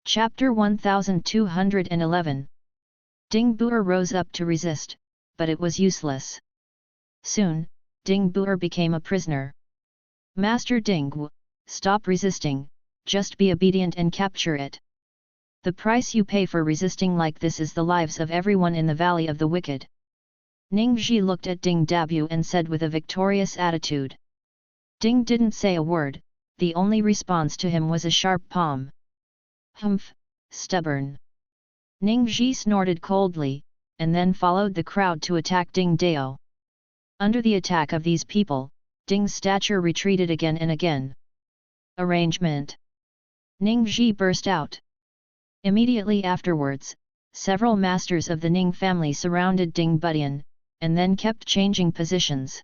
Chapter 1211. Ding Buer rose up to resist, but it was useless. Soon, Ding Buer became a prisoner. Master Ding Wu, stop resisting, just be obedient and capture it. The price you pay for resisting like this is the lives of everyone in the Valley of the Wicked. Ning Ji looked at Ding Dabu and said with a victorious attitude. Ding didn't say a word, the only response to him was a sharp palm. Humph, stubborn. Ning Ji snorted coldly, and then followed the crowd to attack Ding Dao. Under the attack of these people, Ding's stature retreated again and again. Arrangement. Ning Ji burst out. Immediately afterwards, several masters of the Ning family surrounded Ding Budian, and then kept changing positions.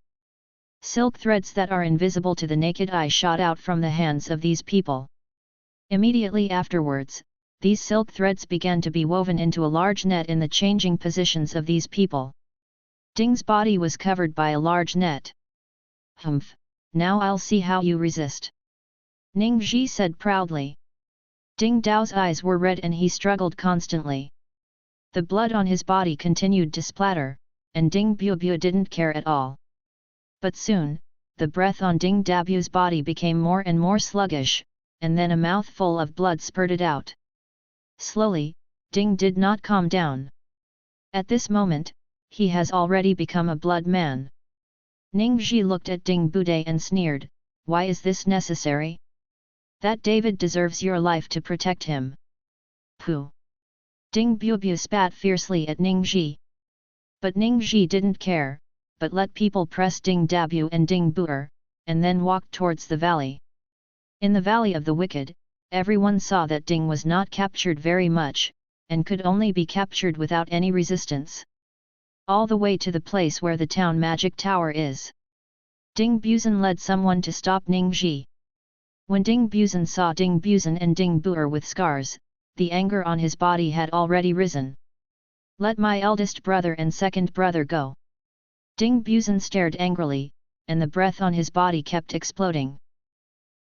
Silk threads that are invisible to the naked eye shot out from the hands of these people. Immediately afterwards, these silk threads began to be woven into a large net in the changing positions of these people. Ding's body was covered by a large net. Humph, now I'll see how you resist. Ning Ji said proudly. Ding Dao's eyes were red and he struggled constantly. The blood on his body continued to splatter, and Ding Bubu didn't care at all. But soon, the breath on Ding Dabu's body became more and more sluggish, and then a mouthful of blood spurted out. Slowly, Ding did not calm down. At this moment, he has already become a blood man. Ning Ji looked at Ding Bude and sneered, why is this necessary? That David deserves your life to protect him. Pooh! Ding Bubu spat fiercely at Ning Ji. But Ning Ji didn't care, but let people press Ding Dabu and Ding Buer, and then walked towards the valley. In the Valley of the Wicked, everyone saw that Ding was not captured very much, and could only be captured without any resistance. All the way to the place where the town magic tower is. Ding Buzan led someone to stop Ning Ji. When Ding Buzan saw Ding Buzan and Ding Buer with scars, the anger on his body had already risen. Let my eldest brother and second brother go. Ding Buzan stared angrily, and the breath on his body kept exploding.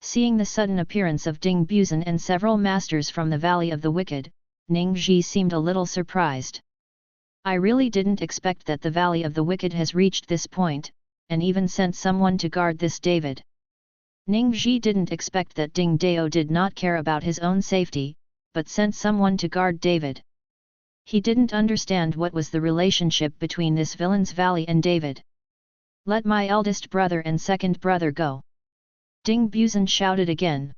Seeing the sudden appearance of Ding Buzan and several masters from the Valley of the Wicked, Ning Ji seemed a little surprised. I really didn't expect that the Valley of the Wicked has reached this point, and even sent someone to guard this David. Ning Ji didn't expect that Ding Dao did not care about his own safety, but sent someone to guard David. He didn't understand what was the relationship between this villain's valley and David. Let my eldest brother and second brother go. Ding Buzan shouted again.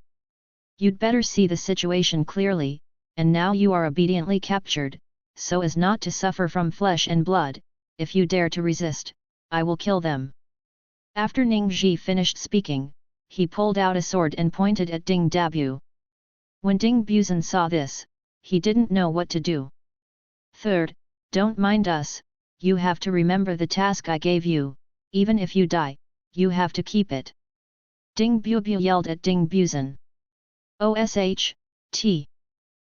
You'd better see the situation clearly, and now you are obediently captured, so as not to suffer from flesh and blood. If you dare to resist, I will kill them. After Ning Ji finished speaking, he pulled out a sword and pointed at Ding Dabu. When Ding Buzan saw this, he didn't know what to do. Third, don't mind us, you have to remember the task I gave you, even if you die, you have to keep it. Ding Bubu yelled at Ding Buzan. Osh, T.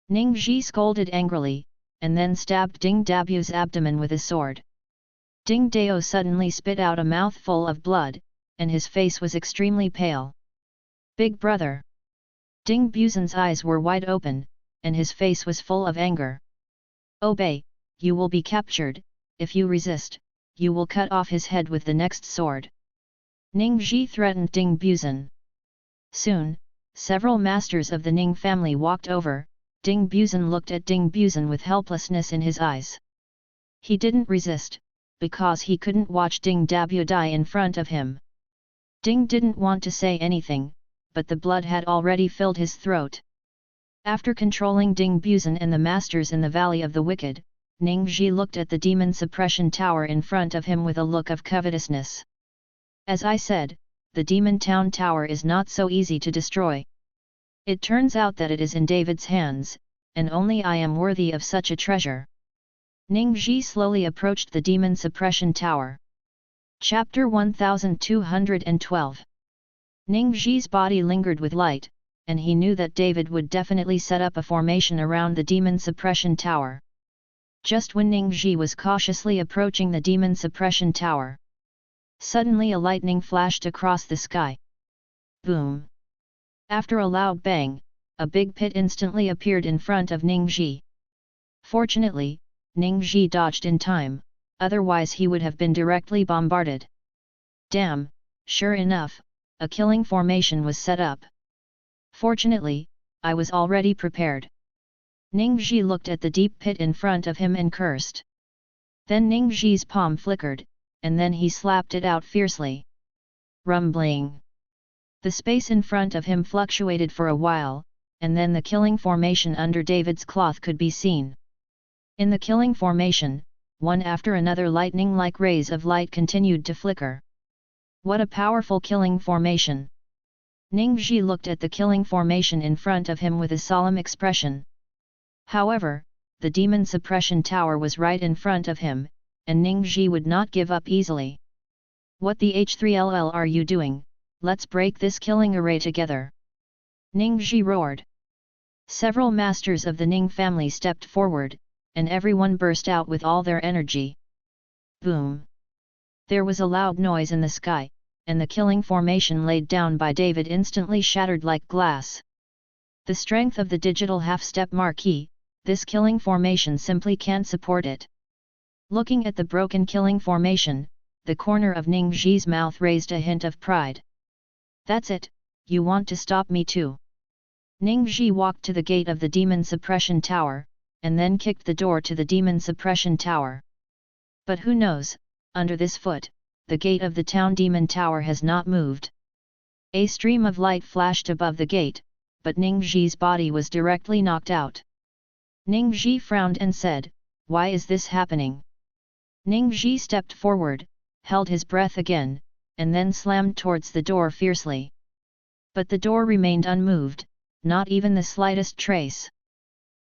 Ning Ji scolded angrily, and then stabbed Ding Dabu's abdomen with his sword. Ding Dao suddenly spit out a mouthful of blood, and his face was extremely pale. Big brother! Ding Buzan's eyes were wide open, and his face was full of anger. Obey, you will be captured. If you resist, you will cut off his head with the next sword. Ning Ji threatened Ding Buzan. Soon, several masters of the Ning family walked over. Ding Buzan looked at Ding Buzan with helplessness in his eyes. He didn't resist, because he couldn't watch Ding Dabu die in front of him. Ding didn't want to say anything, but the blood had already filled his throat. After controlling Ding Buzan and the masters in the Valley of the Wicked, Ning Ji looked at the demon suppression tower in front of him with a look of covetousness. As I said, the Demon Town Tower is not so easy to destroy. It turns out that it is in David's hands, and only I am worthy of such a treasure. Ning Ji slowly approached the Demon Suppression Tower. Chapter 1212. Ning Ji's body lingered with light, and he knew that David would definitely set up a formation around the Demon Suppression Tower. Just when Ning Ji was cautiously approaching the Demon Suppression Tower, suddenly a lightning flashed across the sky. Boom! After a loud bang, a big pit instantly appeared in front of Ningxi. Fortunately, Ningxi dodged in time, otherwise he would have been directly bombarded. Damn, sure enough, a killing formation was set up. Fortunately, I was already prepared. Ningxi looked at the deep pit in front of him and cursed. Then Ningxi's palm flickered, and then he slapped it out fiercely. Rumbling. The space in front of him fluctuated for a while, and then the killing formation under David's cloth could be seen. In the killing formation, one after another lightning-like rays of light continued to flicker. What a powerful killing formation! Ningxi looked at the killing formation in front of him with a solemn expression. However, the demon suppression tower was right in front of him, and Ningxi would not give up easily. What the H3LL are you doing? Let's break this killing array together! Ningxi roared. Several masters of the Ning family stepped forward, and everyone burst out with all their energy. Boom! There was a loud noise in the sky, and the killing formation laid down by David instantly shattered like glass. The strength of the digital half-step marquee, this killing formation simply can't support it. Looking at the broken killing formation, the corner of Ningxi's mouth raised a hint of pride. That's it, you want to stop me too. Ningxi walked to the gate of the demon suppression tower, and then kicked the door to the demon suppression tower. But who knows, under this foot, the gate of the town demon tower has not moved. A stream of light flashed above the gate, but Ningxi's body was directly knocked out. Ningxi frowned and said, "Why is this happening?" Ningxi stepped forward, held his breath again, and then slammed towards the door fiercely. But the door remained unmoved, not even the slightest trace.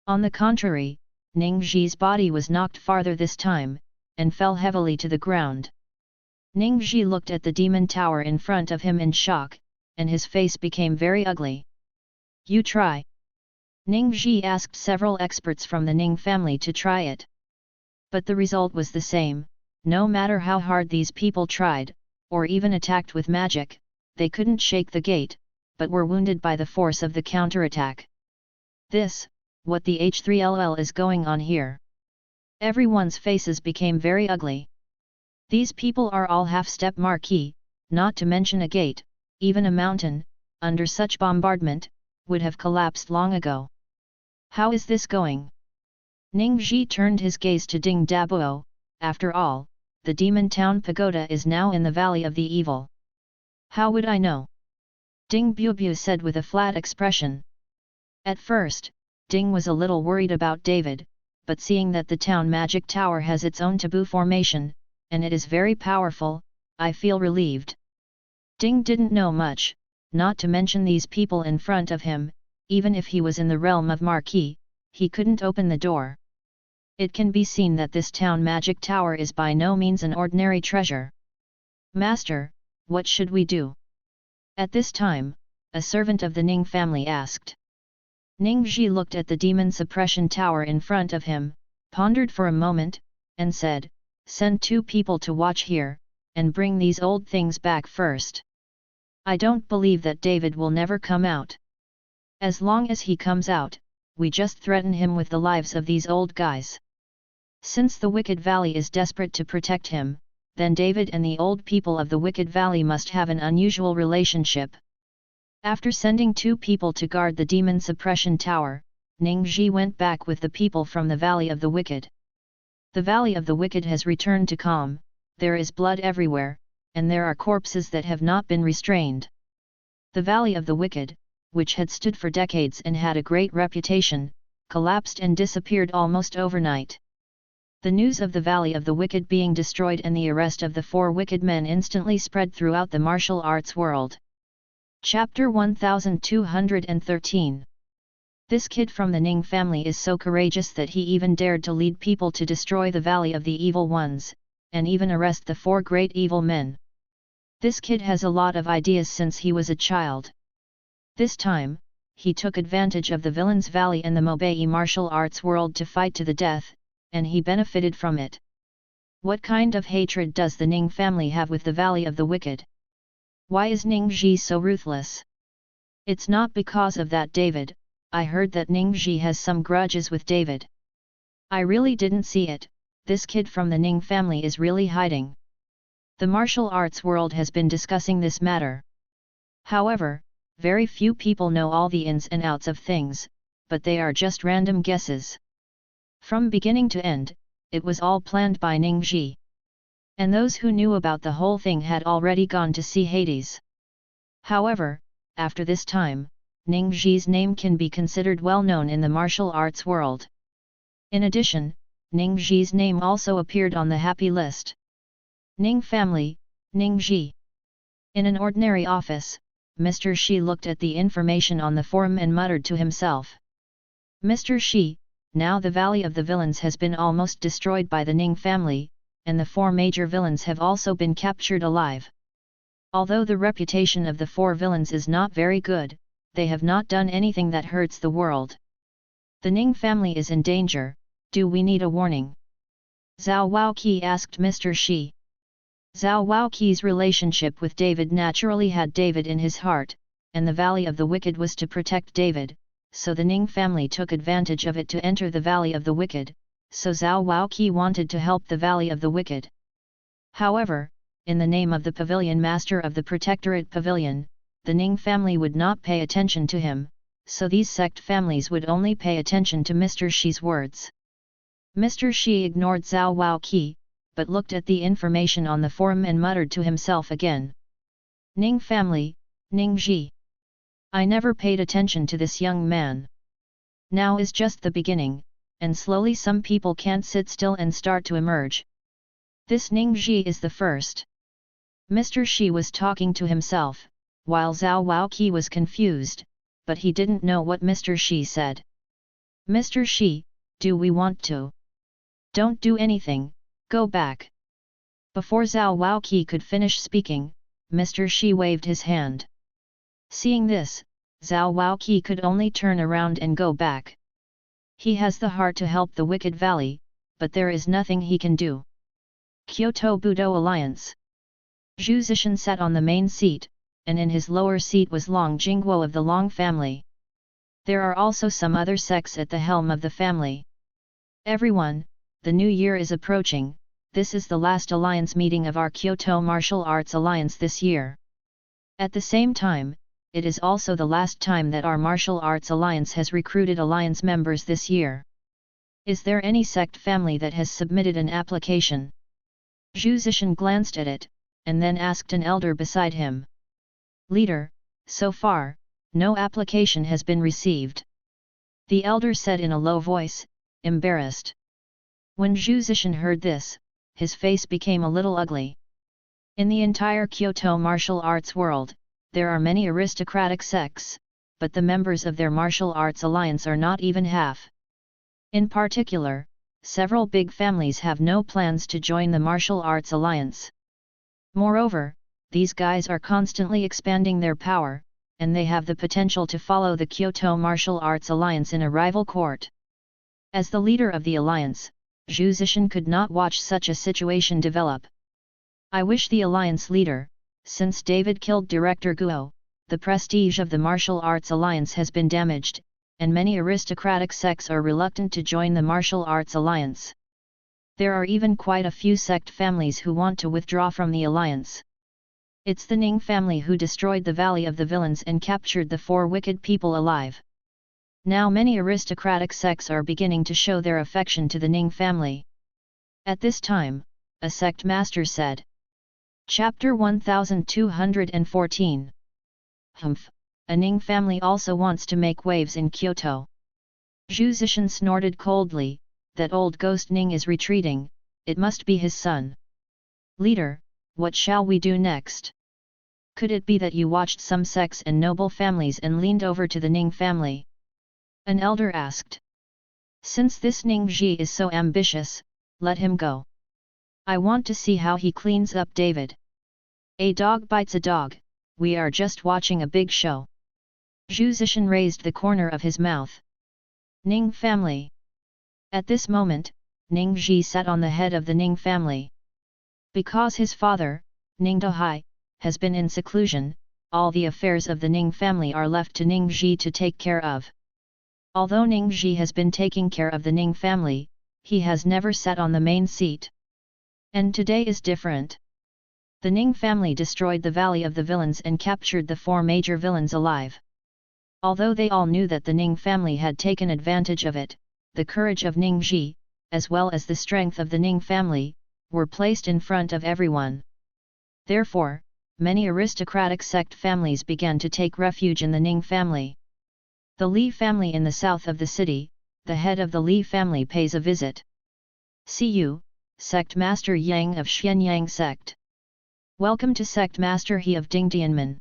On the contrary, Ningxi's body was knocked farther this time, and fell heavily to the ground. Ningxi looked at the demon tower in front of him in shock, and his face became very ugly. "You try." Ningxi asked several experts from the Ning family to try it. But the result was the same, no matter how hard these people tried, or even attacked with magic, they couldn't shake the gate, but were wounded by the force of the counterattack. What the H3LL is going on here? Everyone's faces became very ugly. These people are all half-step marquee, not to mention a gate, even a mountain, under such bombardment, would have collapsed long ago. How is this going? Ningxi turned his gaze to Ding Dabuo. After all, the demon town pagoda is now in the Valley of the Evil. How would I know? Ding Buobu said with a flat expression. At first, Ding was a little worried about David, but seeing that the town magic tower has its own taboo formation, and it is very powerful, I feel relieved. Ding didn't know much, not to mention these people in front of him. Even if he was in the realm of Marquis, he couldn't open the door. It can be seen that this town magic tower is by no means an ordinary treasure. "Master, what should we do?" At this time, a servant of the Ning family asked. Ningxi looked at the demon suppression tower in front of him, pondered for a moment, and said, "Send 2 people to watch here, and bring these old things back first. I don't believe that David will never come out. As long as he comes out, we just threaten him with the lives of these old guys. Since the Wicked Valley is desperate to protect him, then David and the old people of the Wicked Valley must have an unusual relationship." After sending 2 people to guard the demon suppression tower, Ningxi went back with the people from the Valley of the Wicked. The Valley of the Wicked has returned to calm, there is blood everywhere, and there are corpses that have not been restrained. The Valley of the Wicked, which had stood for decades and had a great reputation, collapsed and disappeared almost overnight. The news of the Valley of the Wicked being destroyed and the arrest of the 4 wicked men instantly spread throughout the martial arts world. Chapter 1213. This kid from the Ning family is so courageous that he even dared to lead people to destroy the Valley of the Evil Ones, and even arrest the 4 great evil men. This kid has a lot of ideas since he was a child. This time, he took advantage of the Villains Valley and the Mobei martial arts world to fight to the death, and he benefited from it. What kind of hatred does the Ning family have with the Valley of the Wicked? Why is Ningxi so ruthless? It's not because of that David, I heard that Ning Zhi has some grudges with David. I really didn't see it, this kid from the Ning family is really hiding. The martial arts world has been discussing this matter. However, very few people know all the ins and outs of things, but they are just random guesses. From beginning to end, it was all planned by Ning Zhi. And those who knew about the whole thing had already gone to see Hades. However, after this time, Ning Zhi's name can be considered well known in the martial arts world. In addition, Ning Zhi's name also appeared on the happy list. Ning family, Ning Zhi. In an ordinary office, Mr. Shi looked at the information on the forum and muttered to himself. Mr. Shi, now the Valley of the Villains has been almost destroyed by the Ning family, and the 4 major villains have also been captured alive. Although the reputation of the 4 villains is not very good, they have not done anything that hurts the world. The Ning family is in danger, do we need a warning? Zhao Waoqi asked Mr. Shi. Zhao Waoqi's relationship with David naturally had David in his heart, and the Valley of the Wicked was to protect David, so the Ning family took advantage of it to enter the Valley of the Wicked, so Zhao Waoqi wanted to help the Valley of the Wicked. However, in the name of the Pavilion Master of the Protectorate Pavilion, the Ning family would not pay attention to him, so these sect families would only pay attention to Mr. Shi's words. Mr. Shi ignored Zhao Waoqi, but looked at the information on the forum and muttered to himself again. Ning family, Ning Zhi. I never paid attention to this young man. Now is just the beginning, and slowly some people can't sit still and start to emerge. This Ning Zhi is the first. Mr. Shi was talking to himself, while Zhao Waoqi was confused, but he didn't know what Mr. Shi said. Mr. Shi, do we want to? Don't do anything, go back. Before Zhao Waoqi could finish speaking, Mr. Shi waved his hand. Seeing this, Zhao Waoqi could only turn around and go back. He has the heart to help the Wicked Valley, but there is nothing he can do. Kyoto Budo Alliance. Zhu Zishan sat on the main seat, and in his lower seat was Long Jingguo of the Long family. There are also some other sects at the helm of the family. Everyone, the new year is approaching, this is the last alliance meeting of our Kyoto Martial Arts Alliance this year. At the same time, it is also the last time that our Martial Arts Alliance has recruited alliance members this year. Is there any sect family that has submitted an application? Zhu Zishan glanced at it, and then asked an elder beside him. Leader, so far, no application has been received. The elder said in a low voice, embarrassed. When Zhu Zishan heard this, his face became a little ugly. In the entire Kyoto martial arts world, there are many aristocratic sects, but the members of their martial arts alliance are not even half. In particular, several big families have no plans to join the martial arts alliance. Moreover, these guys are constantly expanding their power, and they have the potential to follow the Kyoto Martial Arts Alliance in a rival court. As the leader of the alliance, Zhu Zishan could not watch such a situation develop. I wish the alliance leader, since David killed Director Guo, the prestige of the Martial Arts Alliance has been damaged, and many aristocratic sects are reluctant to join the Martial Arts Alliance. There are even quite a few sect families who want to withdraw from the alliance. It's the Ning family who destroyed the Valley of the Villains and captured the 4 wicked people alive. Now many aristocratic sects are beginning to show their affection to the Ning family. At this time, a sect master said. Chapter 1214. Humph, a Ning family also wants to make waves in Kyoto. Zhu Zishan snorted coldly, that old ghost Ning is retreating, it must be his son. Leader, what shall we do next? Could it be that you watched some sects and noble families and leaned over to the Ning family? An elder asked. Since this Ning Zhi is so ambitious, let him go. I want to see how he cleans up David. A dog bites a dog, we are just watching a big show. Zhu Zishan raised the corner of his mouth. Ning family. At this moment, Ning Zhi sat on the head of the Ning family. Because his father, Ning Dohai, has been in seclusion, all the affairs of the Ning family are left to Ning Zhi to take care of. Although Ning Zhi has been taking care of the Ning family, he has never sat on the main seat. And today is different. The Ning family destroyed the Valley of the Villains and captured the 4 major villains alive. Although they all knew that the Ning family had taken advantage of it, the courage of Ning Zhi, as well as the strength of the Ning family, were placed in front of everyone. Therefore, many aristocratic sect families began to take refuge in the Ning family. The Li family in the south of the city, the head of the Li family pays a visit. See you, Sect Master Yang of Xianyang Sect. Welcome to Sect Master He of Dingtianmen.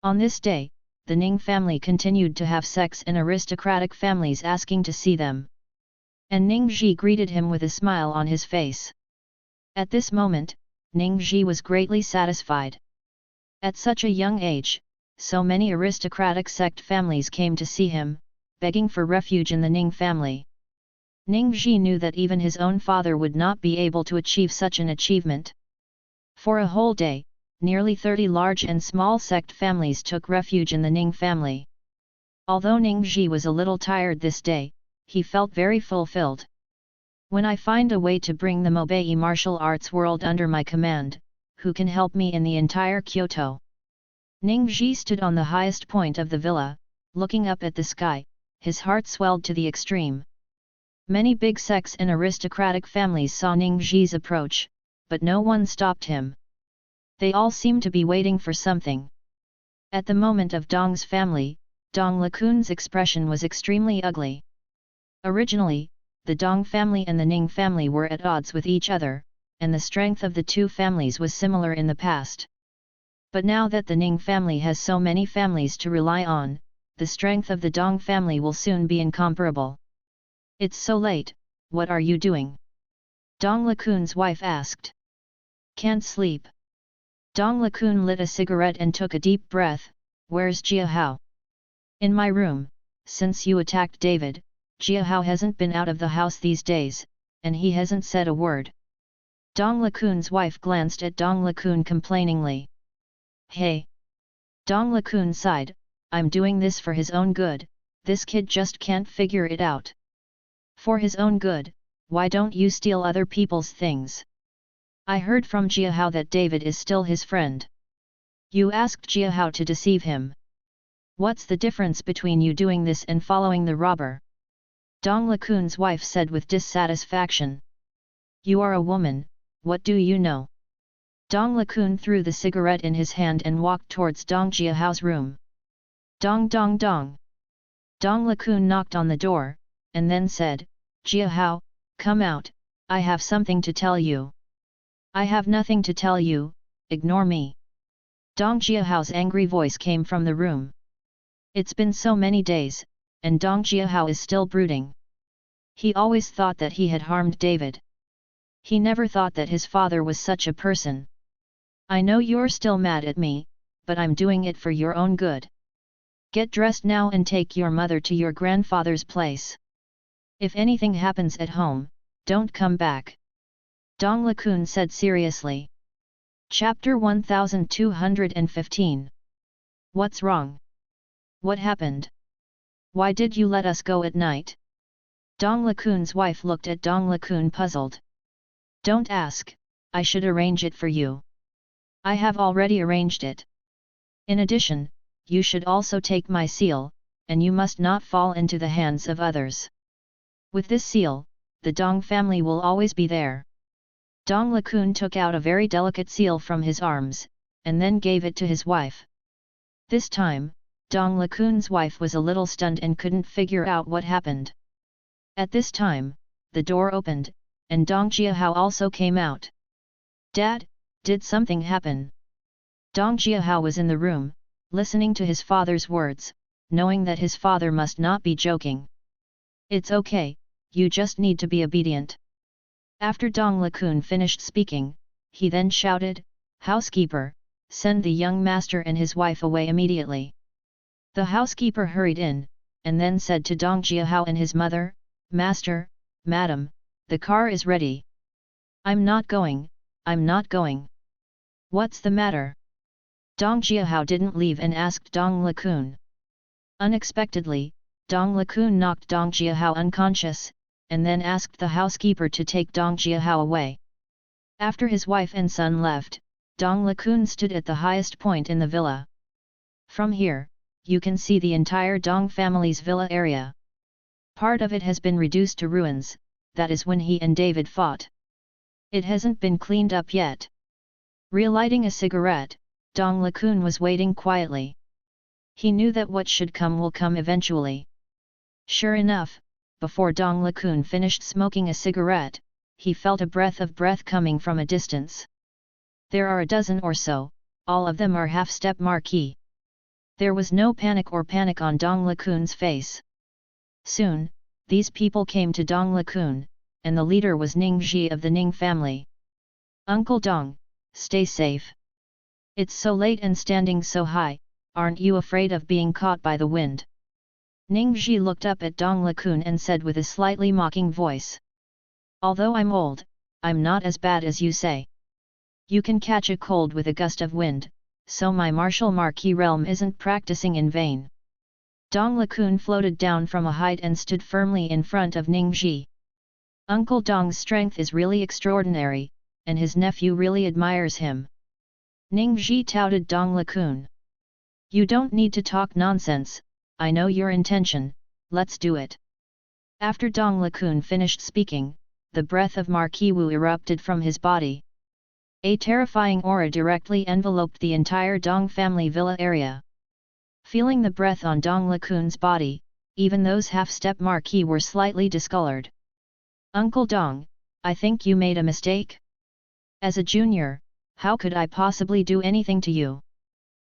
On this day, the Ning family continued to have sects and aristocratic families asking to see them. And Ning Zhi greeted him with a smile on his face. At this moment, Ning Zhi was greatly satisfied. At such a young age, so many aristocratic sect families came to see him, begging for refuge in the Ning family. Ning Zhi knew that even his own father would not be able to achieve such an achievement. For a whole day, nearly 30 large and small sect families took refuge in the Ning family. Although Ning Zhi was a little tired this day, he felt very fulfilled. When I find a way to bring the Mobei martial arts world under my command, who can help me in the entire Kyoto? Ning Zhi stood on the highest point of the villa, looking up at the sky, his heart swelled to the extreme. Many big sects and aristocratic families saw Ning Zhi's approach, but no one stopped him. They all seemed to be waiting for something. At the moment of Dong's family, Dong Lakun's expression was extremely ugly. Originally, the Dong family and the Ning family were at odds with each other, and the strength of the two families was similar in the past. But now that the Ning family has so many families to rely on, the strength of the Dong family will soon be incomparable. It's so late, what are you doing? Dong Lakun's wife asked. Can't sleep. Dong Lakun lit a cigarette and took a deep breath. Where's Jia Hao? In my room. Since you attacked David, Jia Hao hasn't been out of the house these days, and he hasn't said a word. Dong Lakun's wife glanced at Dong Lakun complainingly. Hey! Dong Lakun sighed, I'm doing this for his own good, this kid just can't figure it out. For his own good, why don't you steal other people's things? I heard from Jia Hao that David is still his friend. You asked Jia Hao to deceive him. What's the difference between you doing this and following the robber? Dong Lakun's wife said with dissatisfaction. You are a woman, what do you know? Dong Lakun threw the cigarette in his hand and walked towards Dong Jia Hao's room. Dong dong dong. Dong Lakun knocked on the door, and then said, Jia Hao, come out, I have something to tell you. I have nothing to tell you, ignore me. Dong Jia Hao's angry voice came from the room. It's been so many days, and Dong Jia Hao is still brooding. He always thought that he had harmed David. He never thought that his father was such a person. I know you're still mad at me, but I'm doing it for your own good. Get dressed now and take your mother to your grandfather's place. If anything happens at home, don't come back. Dong Lakun said seriously. Chapter 1215. What's wrong? What happened? Why did you let us go at night? Dong Lakun's wife looked at Dong Lakun puzzled. Don't ask, I should arrange it for you. I have already arranged it. In addition, you should also take my seal, and you must not fall into the hands of others. With this seal, the Dong family will always be there. Dong Lakun took out a very delicate seal from his arms, and then gave it to his wife. This time, Dong Lakun's wife was a little stunned and couldn't figure out what happened. At this time, the door opened, and Dong Jia Hao also came out. Dad, did something happen? Dong Jia Hao was in the room, listening to his father's words, knowing that his father must not be joking. It's okay, you just need to be obedient. After Dong Lakun finished speaking, he then shouted, Housekeeper, send the young master and his wife away immediately. The housekeeper hurried in, and then said to Dong Jia Hao and his mother, Master, Madam, the car is ready. I'm not going, I'm not going. What's the matter? Dong Jia Hao didn't leave and asked Dong Lakun. Unexpectedly, Dong Lakun knocked Dong Jiahao unconscious, and then asked the housekeeper to take Dong Jiahao away. After his wife and son left, Dong Lakun stood at the highest point in the villa. From here, you can see the entire Dong family's villa area. Part of it has been reduced to ruins, that is when he and David fought. It hasn't been cleaned up yet. Relighting a cigarette, Dong Lakun was waiting quietly. He knew that what should come will come eventually. Sure enough, before Dong Lakun finished smoking a cigarette, he felt a breath coming from a distance. There are a dozen or so, all of them are half-step marquis. There was no panic on Dong Lakun's face. Soon, these people came to Dong Lakun, and the leader was Ning Ji of the Ning family. Uncle Dong, stay safe. It's so late and standing so high, aren't you afraid of being caught by the wind? Ning Ji looked up at Dong Lakun and said with a slightly mocking voice. Although I'm old, I'm not as bad as you say. You can catch a cold with a gust of wind, so my martial marquis realm isn't practicing in vain. Dong Lakun floated down from a height and stood firmly in front of Ning Ji. Uncle Dong's strength is really extraordinary, and his nephew really admires him. Ning Ji touted Dong Lakun. You don't need to talk nonsense, I know your intention, let's do it. After Dong Lakun finished speaking, the breath of Marquis Wu erupted from his body. A terrifying aura directly enveloped the entire Dong family villa area. Feeling the breath on Dong Lakun's body, even those half-step marquis were slightly discolored. Uncle Dong, I think you made a mistake? As a junior, how could I possibly do anything to you?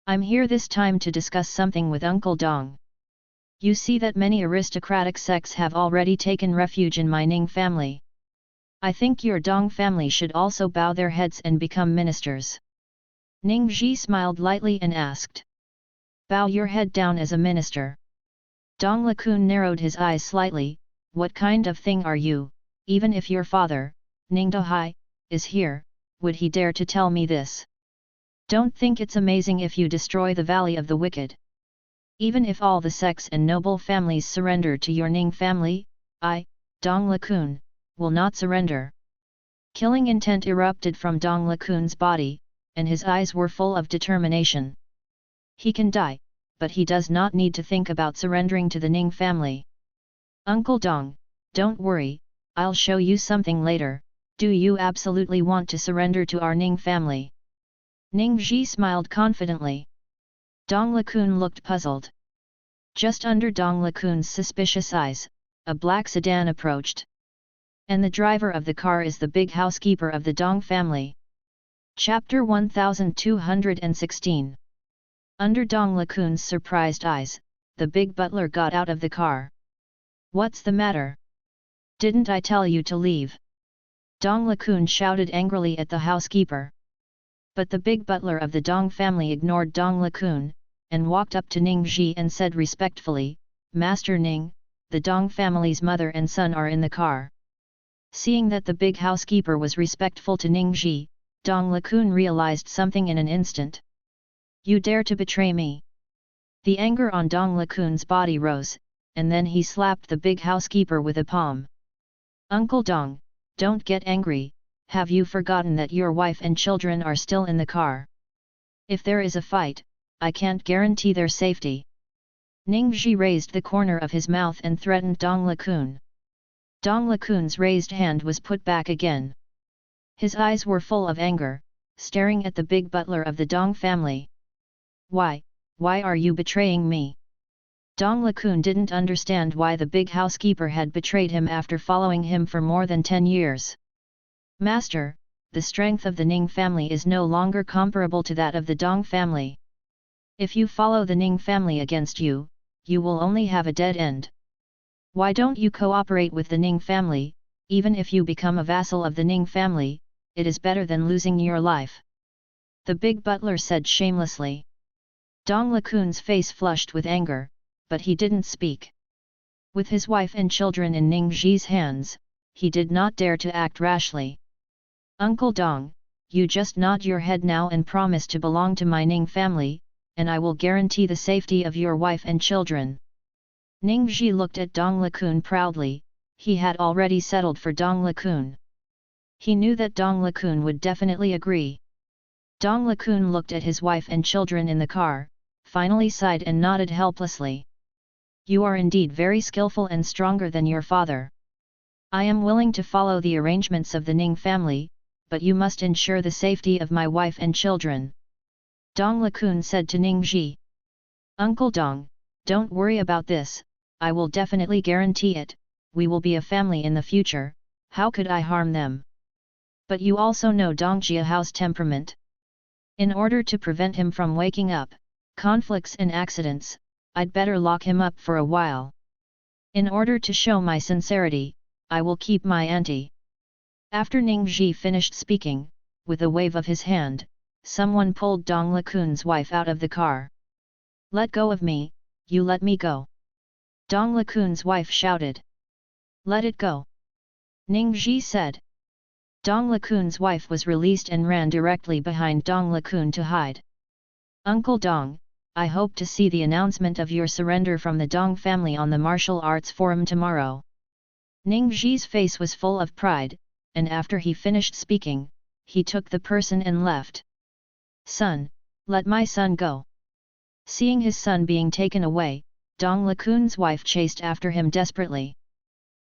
I'm here this time to discuss something with Uncle Dong. You see that many aristocratic sects have already taken refuge in my Ning family. I think your Dong family should also bow their heads and become ministers. Ning Ji smiled lightly and asked. Bow your head down as a minister. Dong Lakun narrowed his eyes slightly. What kind of thing are you? Even if your father, Ning Dahai, is here, would he dare to tell me this? Don't think it's amazing if you destroy the Valley of the Wicked. Even if all the sects and noble families surrender to your Ning family, I, Dong Lakun, will not surrender. Killing intent erupted from Dong Lakun's body, and his eyes were full of determination. He can die, but he does not need to think about surrendering to the Ning family. Uncle Dong, don't worry, I'll show you something later. Do you absolutely want to surrender to our Ning family? Ning Ji smiled confidently. Dong Lakun looked puzzled. Just under Dong Lakun's suspicious eyes, a black sedan approached. And the driver of the car is the big housekeeper of the Dong family. Chapter 1216. Under Dong Lakun's surprised eyes, the big butler got out of the car. What's the matter? Didn't I tell you to leave? Dong Lakun shouted angrily at the housekeeper. But the big butler of the Dong family ignored Dong Lakun, and walked up to Ning Ji and said respectfully, Master Ning, the Dong family's mother and son are in the car. Seeing that the big housekeeper was respectful to Ning Ji, Dong Lakun realized something in an instant. You dare to betray me? The anger on Dong Lakun's body rose, and then he slapped the big housekeeper with a palm. Uncle Dong, don't get angry, have you forgotten that your wife and children are still in the car? If there is a fight, I can't guarantee their safety. Ning Ji raised the corner of his mouth and threatened Dong Lakun. Dong Lakun's raised hand was put back again. His eyes were full of anger, staring at the big butler of the Dong family. Why are you betraying me? Dong Lakun didn't understand why the big housekeeper had betrayed him after following him for more than 10 years. Master, the strength of the Ning family is no longer comparable to that of the Dong family. If you follow the Ning family against you, you will only have a dead end. Why don't you cooperate with the Ning family? Even if you become a vassal of the Ning family, it is better than losing your life. The big butler said shamelessly. Dong Lakun's face flushed with anger, but he didn't speak. With his wife and children in Ning Ji's hands, he did not dare to act rashly. Uncle Dong, you just nod your head now and promise to belong to my Ning family, and I will guarantee the safety of your wife and children. Ning Zhi looked at Dong Lakun proudly. He had already settled for Dong Lakun. He knew that Dong Lakun would definitely agree. Dong Lakun looked at his wife and children in the car, finally sighed and nodded helplessly. You are indeed very skillful and stronger than your father. I am willing to follow the arrangements of the Ning family, but you must ensure the safety of my wife and children. Dong Lakun said to Ning Zhi. Uncle Dong, don't worry about this, I will definitely guarantee it, we will be a family in the future, how could I harm them? But you also know Dong Jiahao's temperament. In order to prevent him from waking up, conflicts and accidents, I'd better lock him up for a while. In order to show my sincerity, I will keep my ante. After Ning Zhi finished speaking, with a wave of his hand, someone pulled Dong Lakun's wife out of the car. Let go of me, you let me go. Dong Lakun's wife shouted. Let it go. Ning Zhi said. Dong Lakun's wife was released and ran directly behind Dong Lakun to hide. Uncle Dong, I hope to see the announcement of your surrender from the Dong family on the martial arts forum tomorrow. Ning Zhi's face was full of pride, and after he finished speaking, he took the person and left. Son, let my son go. Seeing his son being taken away, Dong Lakun's wife chased after him desperately.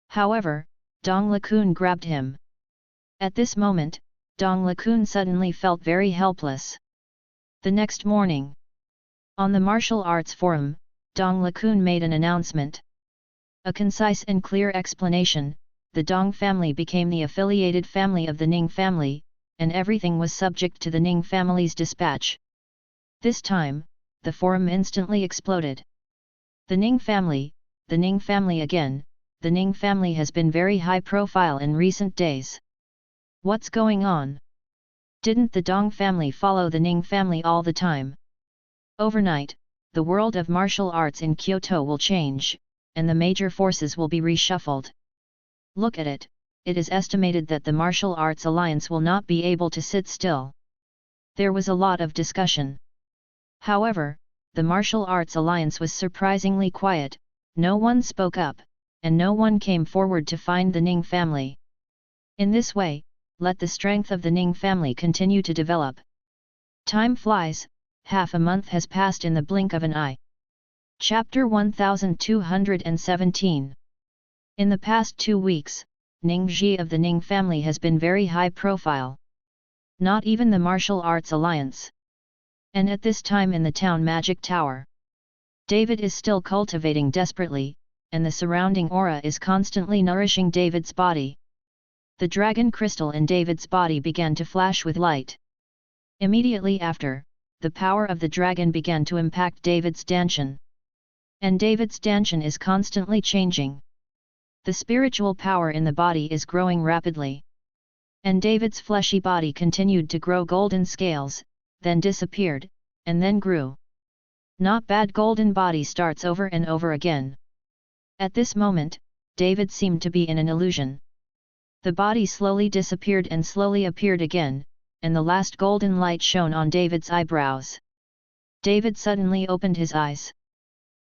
However, Dong Lakun grabbed him. At this moment, Dong Lakun suddenly felt very helpless. The next morning, on the martial arts forum, Dong Lakun made an announcement. A concise and clear explanation, the Dong family became the affiliated family of the Ning family, and everything was subject to the Ning family's dispatch. This time, the forum instantly exploded. The Ning family again, the Ning family has been very high profile in recent days. What's going on? Didn't the Dong family follow the Ning family all the time? Overnight, the world of martial arts in Kyoto will change, and the major forces will be reshuffled. Look at it, it is estimated that the martial arts alliance will not be able to sit still. There was a lot of discussion. However, the martial arts alliance was surprisingly quiet, no one spoke up, and no one came forward to find the Ning family. In this way, let the strength of the Ning family continue to develop. Time flies, half a month has passed in the blink of an eye. Chapter 1217. In the past 2 weeks, Ning Zhi of the Ning family has been very high profile. Not even the martial arts alliance. And at this time in the town magic tower, David is still cultivating desperately, and the surrounding aura is constantly nourishing David's body. The dragon crystal in David's body began to flash with light. Immediately after, the power of the dragon began to impact David's danshan. And David's danshan is constantly changing. The spiritual power in the body is growing rapidly. And David's fleshy body continued to grow golden scales, then disappeared, and then grew. Not bad. Golden body starts over and over again. At this moment, David seemed to be in an illusion. The body slowly disappeared and slowly appeared again, and the last golden light shone on David's eyebrows. David suddenly opened his eyes.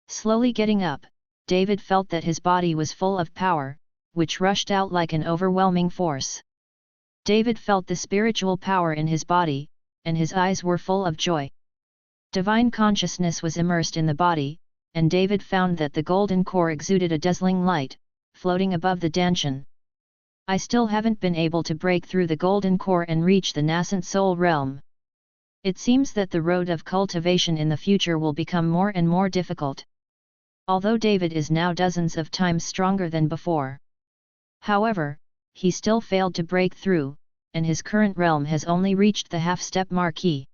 Slowly getting up, David felt that his body was full of power, which rushed out like an overwhelming force. David felt the spiritual power in his body, and his eyes were full of joy. Divine consciousness was immersed in the body, and David found that the golden core exuded a dazzling light, floating above the danshan. I still haven't been able to break through the golden core and reach the nascent soul realm. It seems that the road of cultivation in the future will become more and more difficult. Although David is now dozens of times stronger than before. However, he still failed to break through, and his current realm has only reached the half-step Marquis.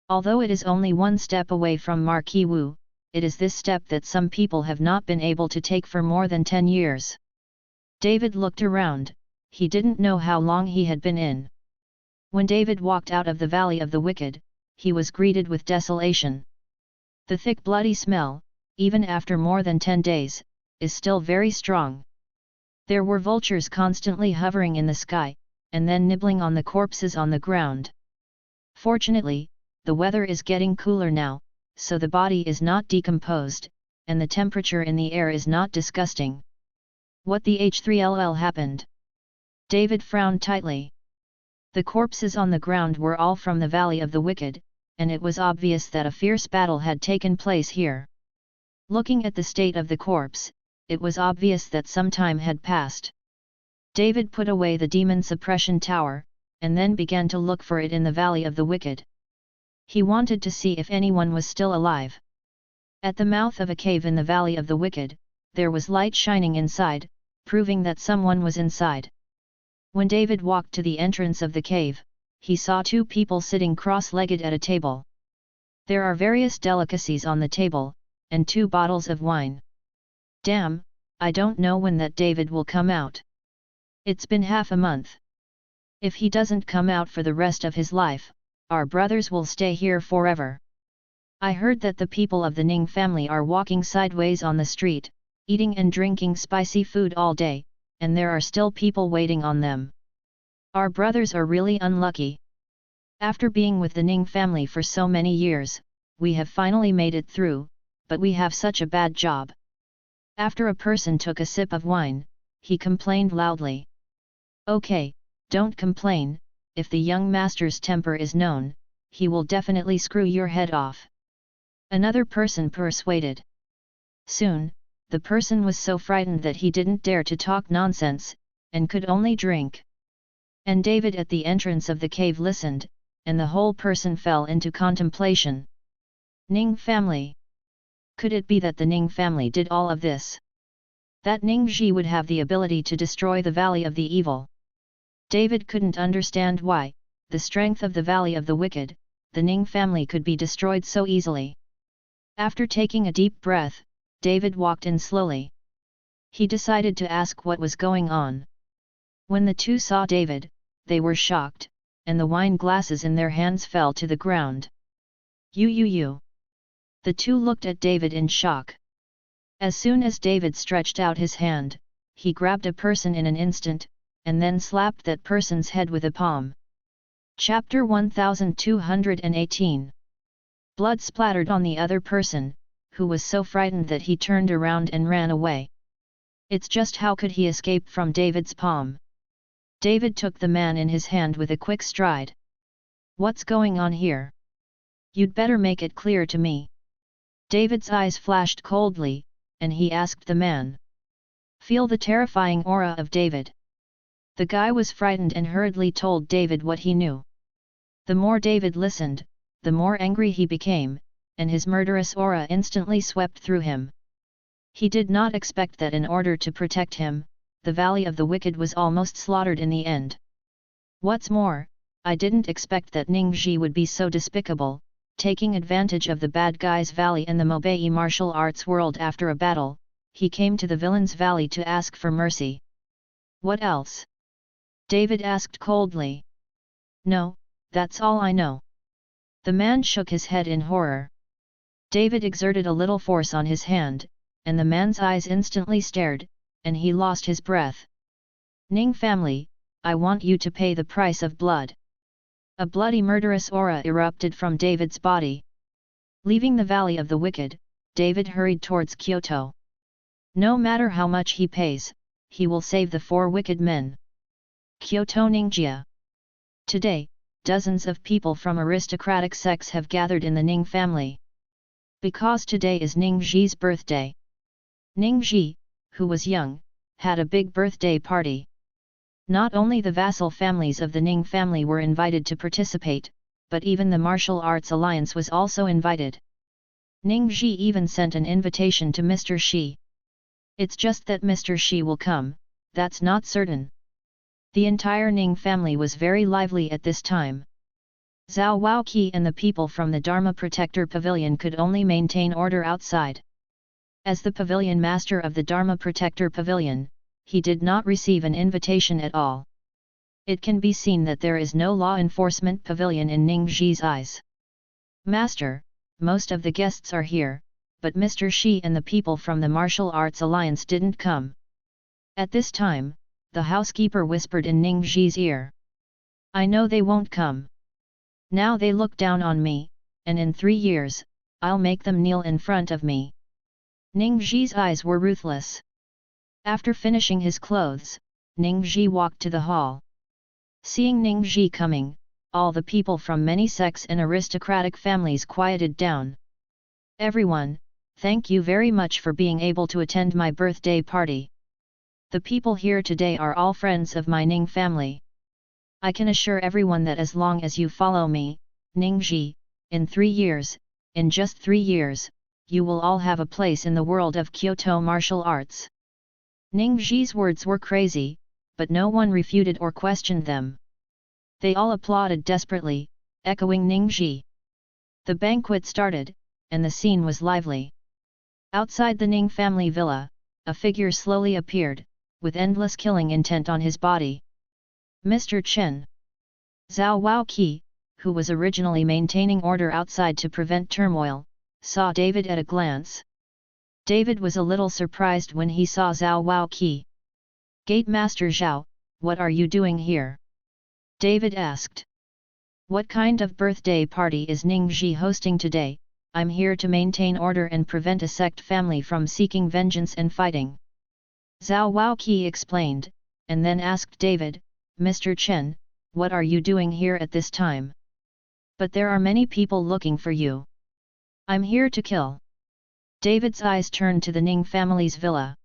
Although it is only one step away from Marquis Wu, it is this step that some people have not been able to take for more than 10 years. David looked around, he didn't know how long he had been in. When David walked out of the Valley of the Wicked, he was greeted with desolation. The thick bloody smell, even after more than 10 days, is still very strong. There were vultures constantly hovering in the sky, and then nibbling on the corpses on the ground. Fortunately, the weather is getting cooler now, so the body is not decomposed, and the temperature in the air is not disgusting. What the H3LL happened? David frowned tightly. The corpses on the ground were all from the Valley of the Wicked, and it was obvious that a fierce battle had taken place here. Looking at the state of the corpse, it was obvious that some time had passed. David put away the demon suppression tower, and then began to look for it in the Valley of the Wicked. He wanted to see if anyone was still alive. At the mouth of a cave in the Valley of the Wicked, there was light shining inside, proving that someone was inside. When David walked to the entrance of the cave, he saw two people sitting cross-legged at a table. There are various delicacies on the table, and 2 bottles of wine. Damn, I don't know when that David will come out. It's been half a month. If he doesn't come out for the rest of his life, our brothers will stay here forever. I heard that the people of the Ning family are walking sideways on the street, eating and drinking spicy food all day, and there are still people waiting on them. Our brothers are really unlucky. After being with the Ning family for so many years, we have finally made it through, but we have such a bad job. After a person took a sip of wine, he complained loudly. Okay, don't complain, if the young master's temper is known, he will definitely screw your head off. Another person persuaded. Soon, the person was so frightened that he didn't dare to talk nonsense, and could only drink. And David at the entrance of the cave listened, and the whole person fell into contemplation. Ning family. Could it be that the Ning family did all of this? That Ning Ji would have the ability to destroy the Valley of the Evil. David couldn't understand why, the strength of the Valley of the Wicked, the Ning family could be destroyed so easily. After taking a deep breath, David walked in slowly. He decided to ask what was going on. When the two saw David, they were shocked, and the wine glasses in their hands fell to the ground. You. The two looked at David in shock. As soon as David stretched out his hand, he grabbed a person in an instant, and then slapped that person's head with a palm. Chapter 1218. Blood splattered on the other person, who was so frightened that he turned around and ran away. It's just how could he escape from David's palm? David took the man in his hand with a quick stride. What's going on here? You'd better make it clear to me. David's eyes flashed coldly, and he asked the man. Feel the terrifying aura of David. The guy was frightened and hurriedly told David what he knew. The more David listened, the more angry he became, and his murderous aura instantly swept through him. He did not expect that in order to protect him, the Valley of the Wicked was almost slaughtered in the end. What's more, I didn't expect that Ning Ji would be so despicable, taking advantage of the bad guy's valley and the Mobei martial arts world after a battle, he came to the villain's valley to ask for mercy. What else? David asked coldly. No, that's all I know. The man shook his head in horror. David exerted a little force on his hand, and the man's eyes instantly stared, and he lost his breath. Ning family, I want you to pay the price of blood. A bloody murderous aura erupted from David's body. Leaving the Valley of the Wicked, David hurried towards Kyoto. No matter how much he pays, he will save the 4 wicked men. Kyoto Ningjia. Today, dozens of people from aristocratic sects have gathered in the Ning family. Because today is Ning Ji's birthday. Ning Ji, who was young, had a big birthday party. Not only the vassal families of the Ning family were invited to participate, but even the Martial Arts Alliance was also invited. Ning Ji even sent an invitation to Mr. Shi. It's just that Mr. Shi will come, that's not certain. The entire Ning family was very lively at this time. Zhao Waoqi and the people from the Dharma Protector Pavilion could only maintain order outside. As the pavilion master of the Dharma Protector Pavilion, he did not receive an invitation at all. It can be seen that there is no law enforcement pavilion in Ning Ji's eyes. Master, most of the guests are here, but Mr. Shi and the people from the Martial Arts Alliance didn't come. At this time, the housekeeper whispered in Ning Ji's ear. I know they won't come. Now they look down on me, and in 3 years, I'll make them kneel in front of me. Ning Zhi's eyes were ruthless. After finishing his clothes, Ning Zhi walked to the hall. Seeing Ning Zhi coming, all the people from many sects and aristocratic families quieted down. Everyone, thank you very much for being able to attend my birthday party. The people here today are all friends of my Ning family. I can assure everyone that as long as you follow me, Ning Zhi, in 3 years, in just 3 years, you will all have a place in the world of Kyoto martial arts. Ning Zhi's words were crazy, but no one refuted or questioned them. They all applauded desperately, echoing Ning Zhi. The banquet started, and the scene was lively. Outside the Ning family villa, a figure slowly appeared, with endless killing intent on his body. Mr. Chen. Zhao Waoqi, who was originally maintaining order outside to prevent turmoil, saw David at a glance. David was a little surprised when he saw Zhao Waoqi. Gate Master Zhao, what are you doing here? David asked. What kind of birthday party is Ning Zhi hosting today? I'm here to maintain order and prevent a sect family from seeking vengeance and fighting. Zhao Waoqi explained, and then asked David, Mr. Chen, what are you doing here at this time? But there are many people looking for you. I'm here to kill. David's eyes turned to the Ning family's villa.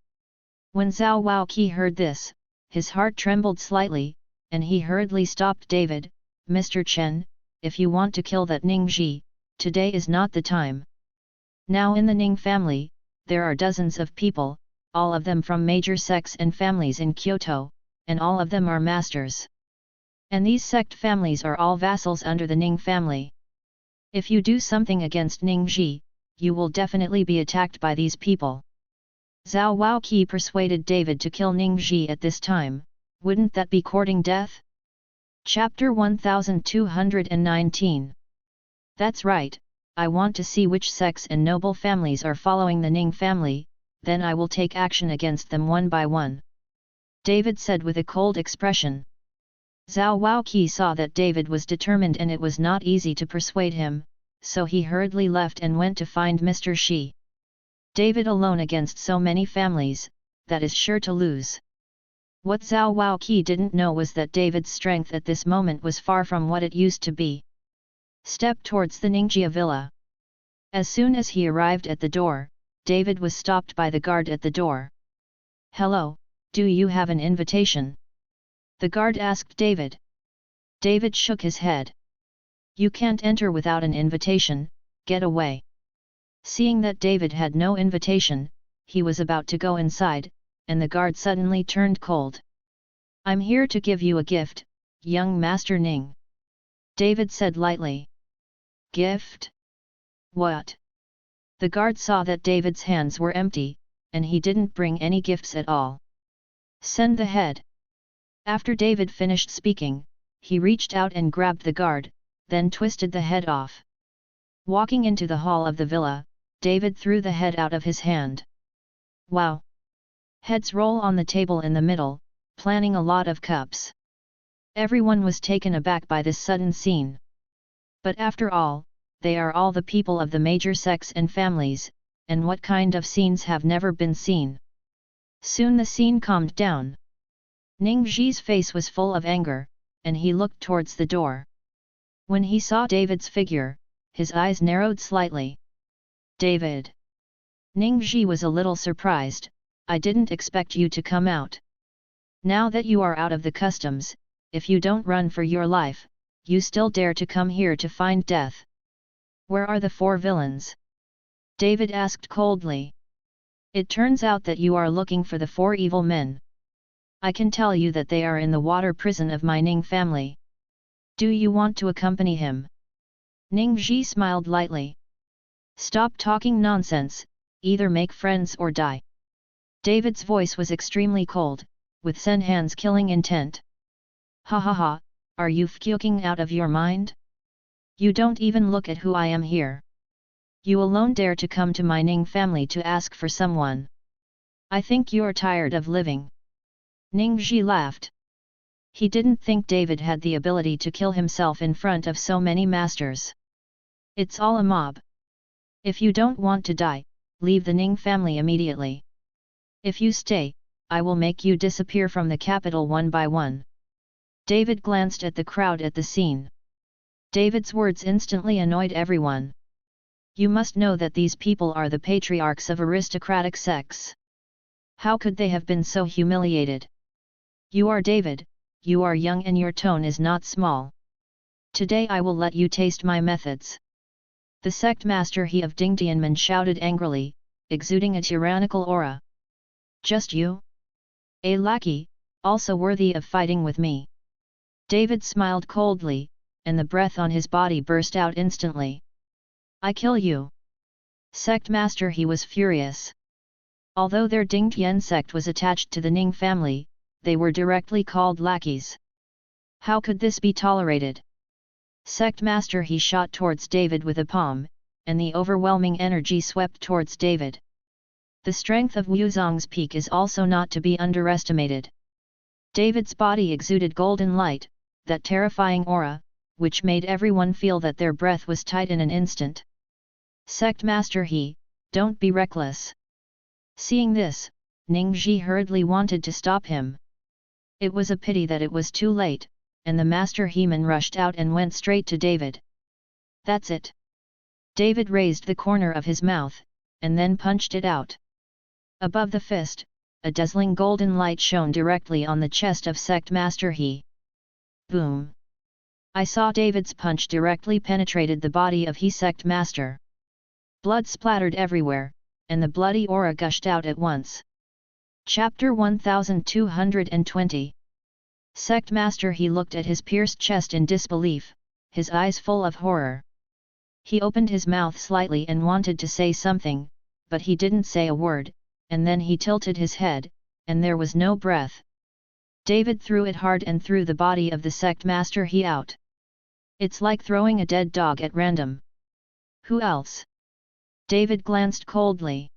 When Zhao Waoqi heard this, his heart trembled slightly, and he hurriedly stopped David. Mr. Chen, if you want to kill that Ning Zhi, today is not the time. Now in the Ning family, there are dozens of people, all of them from major sects and families in Kyoto, and all of them are masters. And these sect families are all vassals under the Ning family. If you do something against Ning Zhi, you will definitely be attacked by these people. Zhao Waoqi persuaded David to kill Ning Zhi at this time. Wouldn't that be courting death? Chapter 1219. That's right, I want to see which sects and noble families are following the Ning family, then I will take action against them one by one. David said with a cold expression. Zhao Waoqi saw that David was determined and it was not easy to persuade him, so he hurriedly left and went to find Mr. Shi. David alone against so many families, that is sure to lose. What Zhao Waoqi didn't know was that David's strength at this moment was far from what it used to be. Step towards the Ningjia villa. As soon as he arrived at the door, David was stopped by the guard at the door. Hello, do you have an invitation? The guard asked David. David shook his head. You can't enter without an invitation, get away. Seeing that David had no invitation, he was about to go inside, and the guard suddenly turned cold. I'm here to give you a gift, young Master Ning. David said lightly. Gift? What? The guard saw that David's hands were empty, and he didn't bring any gifts at all. Send the head. After David finished speaking, he reached out and grabbed the guard, then twisted the head off. Walking into the hall of the villa, David threw the head out of his hand. Wow! Heads roll on the table in the middle, planning a lot of cups. Everyone was taken aback by this sudden scene. But after all, they are all the people of the major sects and families, and what kind of scenes have never been seen? Soon the scene calmed down. Ning Zhi's face was full of anger, and he looked towards the door. When he saw David's figure, his eyes narrowed slightly. David! Ning Zhi was a little surprised. I didn't expect you to come out. Now that you are out of the customs, if you don't run for your life, you still dare to come here to find death. Where are the 4 villains? David asked coldly. It turns out that you are looking for the 4 evil men. I can tell you that they are in the water prison of my Ning family. Do you want to accompany him? Ning Zhi smiled lightly. Stop talking nonsense, either make friends or die. David's voice was extremely cold, with Senhan's killing intent. Ha ha ha, are you fucking out of your mind? You don't even look at who I am here. You alone dare to come to my Ning family to ask for someone. I think you're tired of living. Ning Zhi laughed. He didn't think David had the ability to kill himself in front of so many masters. It's all a mob. If you don't want to die, leave the Ning family immediately. If you stay, I will make you disappear from the capital one by one. David glanced at the crowd at the scene. David's words instantly annoyed everyone. You must know that these people are the patriarchs of aristocratic sects. How could they have been so humiliated? You are David, you are young and your tone is not small. Today I will let you taste my methods. The sect master He of Ding Tianmen shouted angrily, exuding a tyrannical aura. Just you? A lackey, also worthy of fighting with me? David smiled coldly, and the breath on his body burst out instantly. I kill you! Sect master He was furious. Although their Ding Tian sect was attached to the Ning family, they were directly called lackeys. How could this be tolerated? Sect master He shot towards David with a palm, and the overwhelming energy swept towards David. The strength of Wuzong's peak is also not to be underestimated. David's body exuded golden light, that terrifying aura, which made everyone feel that their breath was tight in an instant. Sect master He, don't be reckless. Seeing this, Ning Ji hurriedly wanted to stop him. It was a pity that it was too late, and the master Heman rushed out and went straight to David. That's it. David raised the corner of his mouth, and then punched it out. Above the fist, a dazzling golden light shone directly on the chest of sect master He. Boom! I saw David's punch directly penetrated the body of He sect master. Blood splattered everywhere, and the bloody aura gushed out at once. Chapter 1220. Sect master He looked at his pierced chest in disbelief, his eyes full of horror. He opened his mouth slightly and wanted to say something, but he didn't say a word, and then he tilted his head, and there was no breath. David threw it hard and threw the body of the sect master He out. It's like throwing a dead dog at random. Who else? David glanced coldly.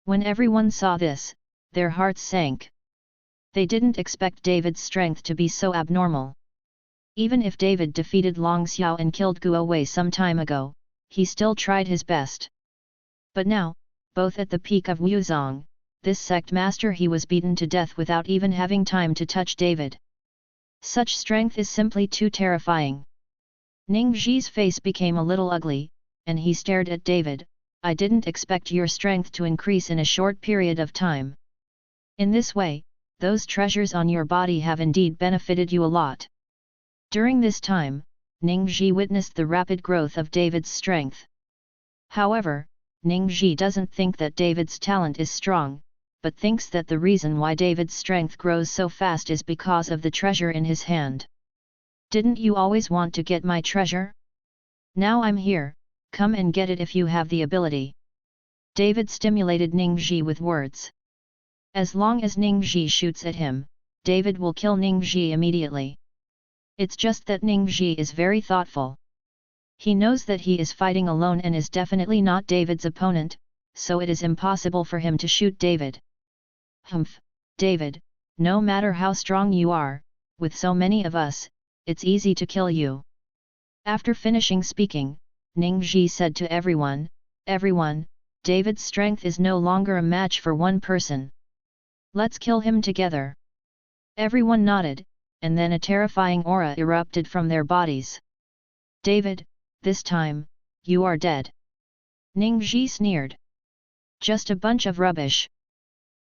When everyone saw this, their hearts sank. They didn't expect David's strength to be so abnormal. Even if David defeated Long Xiao and killed Guo Wei some time ago, he still tried his best. But now, both at the peak of Wuzong, this sect master He was beaten to death without even having time to touch David. Such strength is simply too terrifying. Ning Ji's face became a little ugly, and he stared at David. I didn't expect your strength to increase in a short period of time. In this way, those treasures on your body have indeed benefited you a lot. During this time, Ning Ji witnessed the rapid growth of David's strength. However, Ning Ji doesn't think that David's talent is strong, but thinks that the reason why David's strength grows so fast is because of the treasure in his hand. Didn't you always want to get my treasure? Now I'm here, come and get it if you have the ability. David stimulated Ning Ji with words. As long as Ning Ji shoots at him, David will kill Ning Ji immediately. It's just that Ning Ji is very thoughtful. He knows that he is fighting alone and is definitely not David's opponent, so it is impossible for him to shoot David. Humph, David, no matter how strong you are, with so many of us, it's easy to kill you. After finishing speaking, Ning Ji said to everyone, Everyone, David's strength is no longer a match for one person. Let's kill him together. Everyone nodded, and then a terrifying aura erupted from their bodies. David, this time, you are dead. Ning Ji sneered. Just a bunch of rubbish.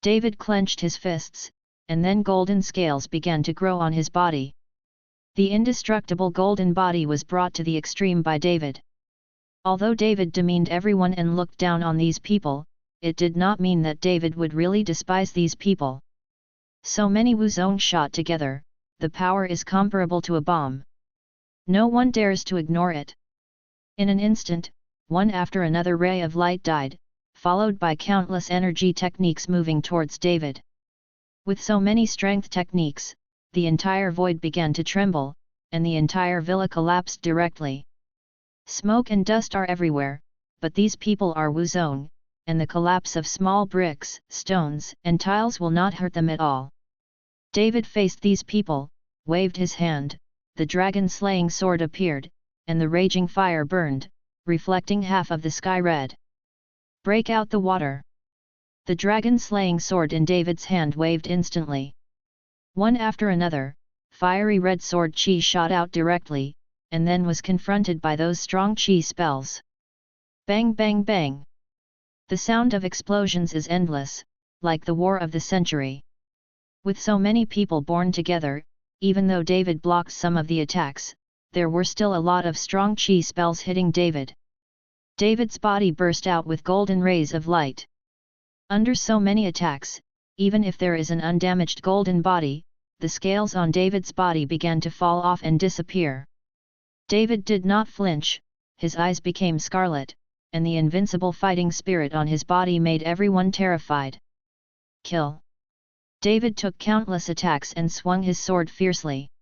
David clenched his fists, and then golden scales began to grow on his body. The indestructible golden body was brought to the extreme by David. Although David demeaned everyone and looked down on these people, it did not mean that David would really despise these people. So many Wuzong shot together, the power is comparable to a bomb. No one dares to ignore it. In an instant, one after another ray of light died, followed by countless energy techniques moving towards David. With so many strength techniques, the entire void began to tremble, and the entire villa collapsed directly. Smoke and dust are everywhere, but these people are Wuzong, and the collapse of small bricks, stones, and tiles will not hurt them at all. David faced these people, waved his hand, the dragon-slaying sword appeared, and the raging fire burned, reflecting half of the sky red. Break out the water! The dragon-slaying sword in David's hand waved instantly. One after another, fiery red sword chi shot out directly, and then was confronted by those strong chi spells. Bang bang bang! The sound of explosions is endless, like the war of the century. With so many people born together, even though David blocked some of the attacks, there were still a lot of strong chi spells hitting David. David's body burst out with golden rays of light. Under so many attacks, even if there is an undamaged golden body, the scales on David's body began to fall off and disappear. David did not flinch, his eyes became scarlet, and the invincible fighting spirit on his body made everyone terrified. Kill! David took countless attacks and swung his sword fiercely.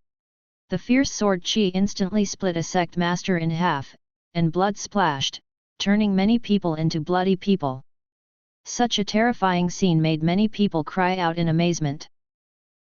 The fierce sword chi instantly split a sect master in half, and blood splashed, turning many people into bloody people. Such a terrifying scene made many people cry out in amazement.